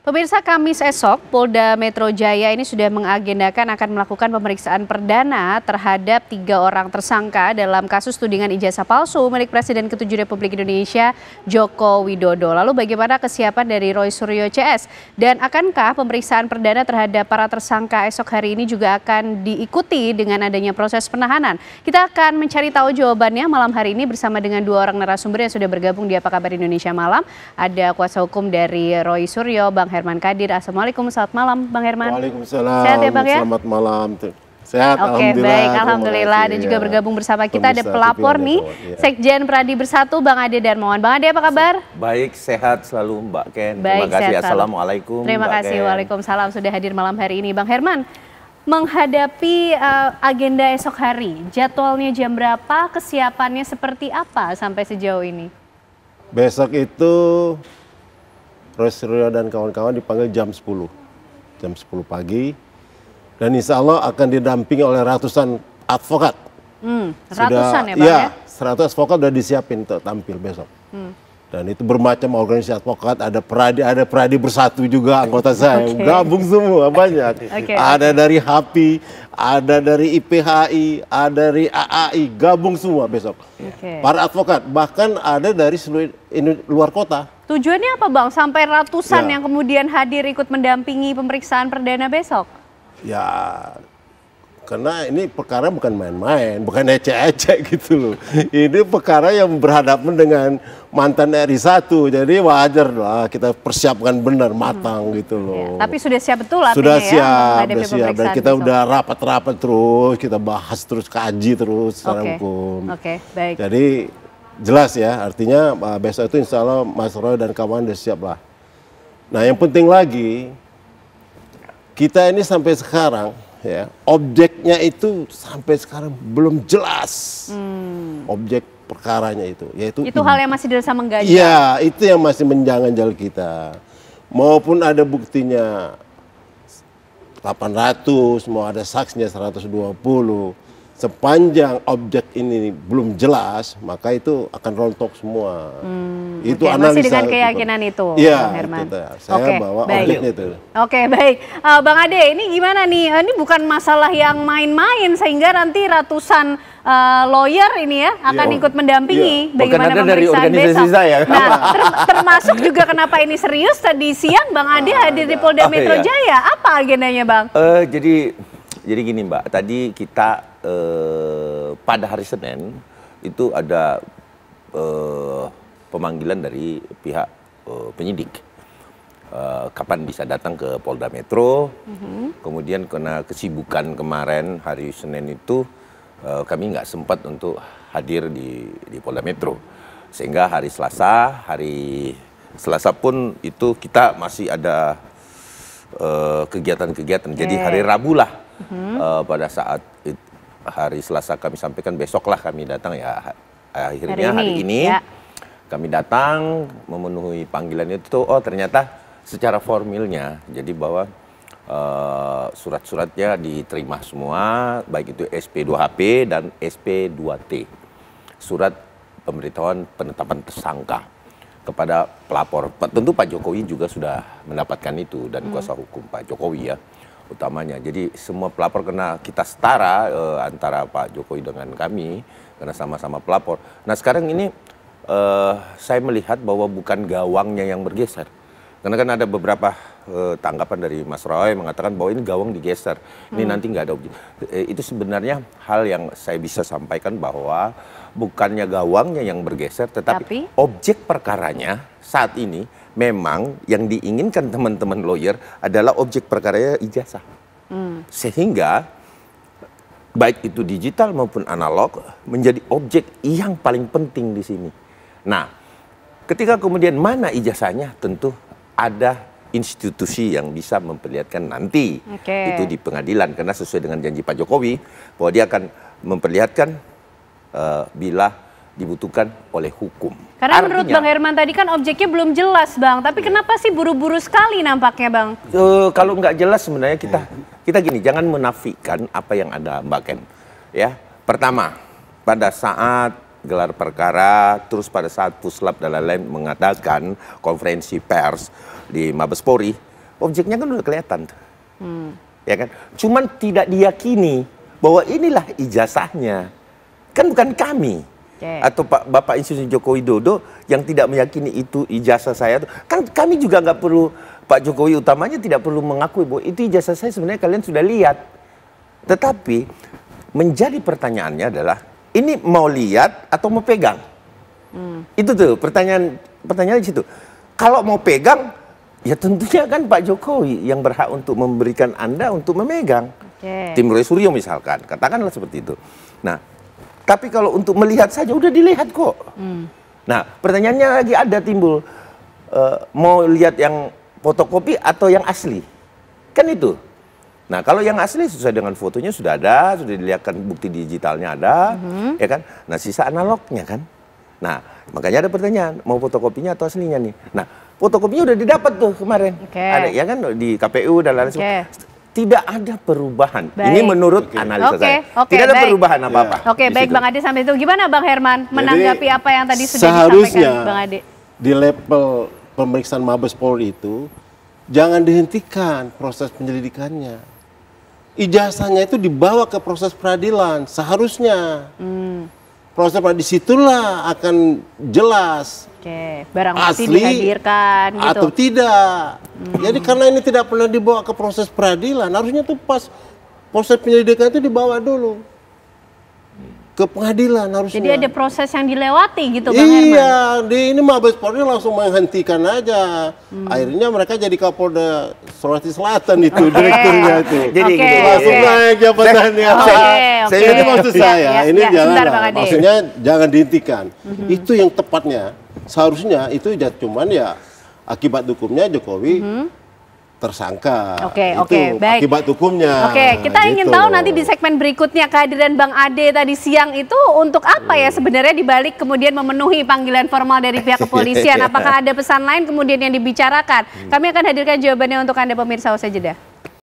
Pemirsa, Kamis esok, Polda Metro Jaya ini sudah mengagendakan akan melakukan pemeriksaan perdana terhadap 3 orang tersangka dalam kasus tudingan ijazah palsu milik Presiden ke-7 Republik Indonesia, Joko Widodo. Lalu bagaimana kesiapan dari Roy Suryo CS? Dan akankah pemeriksaan perdana terhadap para tersangka esok hari ini juga akan diikuti dengan adanya proses penahanan? Kita akan mencari tahu jawabannya malam hari ini bersama dengan 2 orang narasumber yang sudah bergabung di Apa Kabar Indonesia Malam. Ada kuasa hukum dari Roy Suryo, Bang Herman Kadir. Assalamualaikum, selamat malam Bang Herman. Waalaikumsalam. Sehat ya Bang ya? Selamat malam. Sehat, Oke, baik, alhamdulillah. Dan juga bergabung bersama kita ada pelapor nih, Sekjen Pradi Bersatu, Bang Ade Darmawan. Bang Ade, apa kabar? Baik, sehat selalu Mbak Ken. Baik, terima kasih. sehat Assalamualaikum. Terima Mbak kasih, Ken. waalaikumsalam sudah hadir malam hari ini. Bang Herman, menghadapi agenda esok hari, jadwalnya jam berapa, kesiapannya seperti apa sampai sejauh ini? Besok itu Roy Suryo dan kawan-kawan dipanggil jam 10 pagi, dan insya Allah akan didampingi oleh ratusan advokat. Ratusan ya Bang ya? ya? 100 advokat sudah disiapin untuk tampil besok. Dan itu bermacam organisasi advokat, ada Pradi Bersatu juga anggota saya, gabung semua banyak. Ada dari HAPI, ada dari IPHI, ada dari AAI, gabung semua besok. Para advokat, bahkan ada dari seluruh luar kota. Tujuannya apa Bang? Sampai ratusan yang kemudian hadir ikut mendampingi pemeriksaan perdana besok? Ya, karena ini perkara bukan main-main, bukan ecek-ecek gitu loh. Ini perkara yang berhadapan dengan mantan RI 1, jadi wajar lah kita persiapkan benar, matang gitu loh. Tapi sudah siap betul artinya sudah ya? Sudah siap, dan kita udah rapat-rapat terus, kita bahas terus, kaji terus secara hukum. Baik. Jadi jelas ya, artinya besok itu insya Allah Mas Roy dan kawan udah siap lah. Nah yang penting lagi, kita ini sampai sekarang ya, objeknya itu sampai sekarang belum jelas. Objek perkaranya itu, yaitu itu hal yang masih dirasa mengganjal. Iya, itu yang masih menjanggal kita. Maupun ada buktinya 800, mau ada saksinya 120. Sepanjang objek ini belum jelas, maka itu akan rontok semua. Itu analisa. Masih dengan keyakinan itu, ya, Bang Herman. Saya bawa objeknya itu. Oke, baik. Bang Ade, ini gimana nih? Ini bukan masalah yang main-main sehingga nanti ratusan lawyer ini ya akan ikut mendampingi bagaimana pemeriksaan besok. Saya. Nah, termasuk juga kenapa ini serius, tadi siang Bang Ade hadir di Polda Metro Jaya. Apa agendanya Bang? Jadi gini Mbak, tadi kita pada hari Senin itu ada pemanggilan dari pihak penyidik. Kapan bisa datang ke Polda Metro. Kemudian karena kesibukan kemarin hari Senin itu kami nggak sempat untuk hadir di Polda Metro. Sehingga hari Selasa pun itu kita masih ada kegiatan-kegiatan. Jadi hari Rabu lah pada saat hari Selasa kami sampaikan besoklah kami datang ya, akhirnya hari ini kami datang memenuhi panggilan itu. Oh ternyata secara formilnya jadi bahwa surat-suratnya diterima semua, baik itu SP2HP dan SP2T, surat pemberitahuan penetapan tersangka kepada pelapor. Tentu Pak Jokowi juga sudah mendapatkan itu dan kuasa hukum Pak Jokowi ya utamanya. Jadi semua pelapor kena kita setara antara Pak Jokowi dengan kami karena sama-sama pelapor. Nah sekarang ini saya melihat bahwa bukan gawangnya yang bergeser. Karena kan ada beberapa tanggapan dari Mas Roy mengatakan bahwa ini gawang digeser. Ini nanti nggak ada objek. Itu sebenarnya hal yang saya bisa sampaikan bahwa bukannya gawangnya yang bergeser, tetapi objek perkaranya saat ini memang yang diinginkan teman-teman lawyer adalah objek perkaranya ijazah. Sehingga baik itu digital maupun analog menjadi objek yang paling penting di sini. Nah, ketika kemudian mana ijazahnya, tentu ada institusi yang bisa memperlihatkan nanti itu di pengadilan, karena sesuai dengan janji Pak Jokowi bahwa dia akan memperlihatkan bila dibutuhkan oleh hukum. Karena menurut Bang Herman tadi kan objeknya belum jelas Bang, tapi kenapa sih buru-buru sekali nampaknya Bang? Kalau nggak jelas sebenarnya kita gini, jangan menafikan apa yang ada Mbak Ken. Ya, pertama pada saat gelar perkara, terus pada saat Puslap dan lain-lain mengadakan konferensi pers di Mabes Polri, objeknya kan udah kelihatan tuh. Ya kan? Cuman tidak diyakini bahwa inilah ijazahnya. Kan bukan kami. Atau Bapak Insinyur Joko Widodo yang tidak meyakini itu ijazah saya. Kan kami juga nggak perlu, Pak Jokowi utamanya tidak perlu mengakui bahwa itu ijazah saya, sebenarnya kalian sudah lihat. Tetapi menjadi pertanyaannya adalah, ini mau lihat atau mau pegang? Itu tuh pertanyaan di situ. Kalau mau pegang, ya tentunya kan Pak Jokowi yang berhak untuk memberikan Anda untuk memegang. Tim Roy Suryo misalkan, katakanlah seperti itu. Nah, tapi kalau untuk melihat saja udah dilihat kok. Nah, pertanyaannya lagi ada timbul, mau lihat yang fotokopi atau yang asli? Kan itu. Nah, kalau yang asli sesuai dengan fotonya sudah ada, sudah dilihatkan bukti digitalnya ada, ya kan? Nah, sisa analognya kan. Nah, makanya ada pertanyaan, mau fotokopinya atau aslinya nih? Nah, fotokopinya udah didapat tuh kemarin. Ada ya kan di KPU dan lain sebagainya. Tidak ada perubahan. Ini menurut analisa saya. Tidak ada perubahan apa-apa. Baik Bang Ade, sampai itu gimana Bang Herman menanggapi apa yang tadi sudah disampaikan Bang Ade? Di level pemeriksaan Mabes Polri itu jangan dihentikan proses penyelidikannya. Ijazahnya itu dibawa ke proses peradilan seharusnya. Proses peradilan disitulah akan jelas. Barang bukti asli dihadirkan gitu. Atau tidak. Jadi karena ini tidak pernah dibawa ke proses peradilan, harusnya tuh pas proses penyelidikan itu dibawa dulu ke pengadilan harusnya. Jadi ada proses yang dilewati gitu Bang Herman? Iya, ini Mabes Polri langsung menghentikan aja. Akhirnya mereka jadi Kapolda Sulawesi Selatan itu, direkturnya itu. Jadi langsung naik jabatannya. Jadi maksud saya, ini jangan, maksudnya jangan dihentikan. Itu yang tepatnya. Seharusnya itu ya cuman ya akibat hukumnya Jokowi tersangka. Baik. Akibat hukumnya. Kita ingin tahu nanti di segmen berikutnya kehadiran Bang Ade tadi siang itu untuk apa ya sebenarnya dibalik kemudian memenuhi panggilan formal dari pihak kepolisian. Apakah ada pesan lain kemudian yang dibicarakan? Kami akan hadirkan jawabannya untuk Anda pemirsa usai jeda.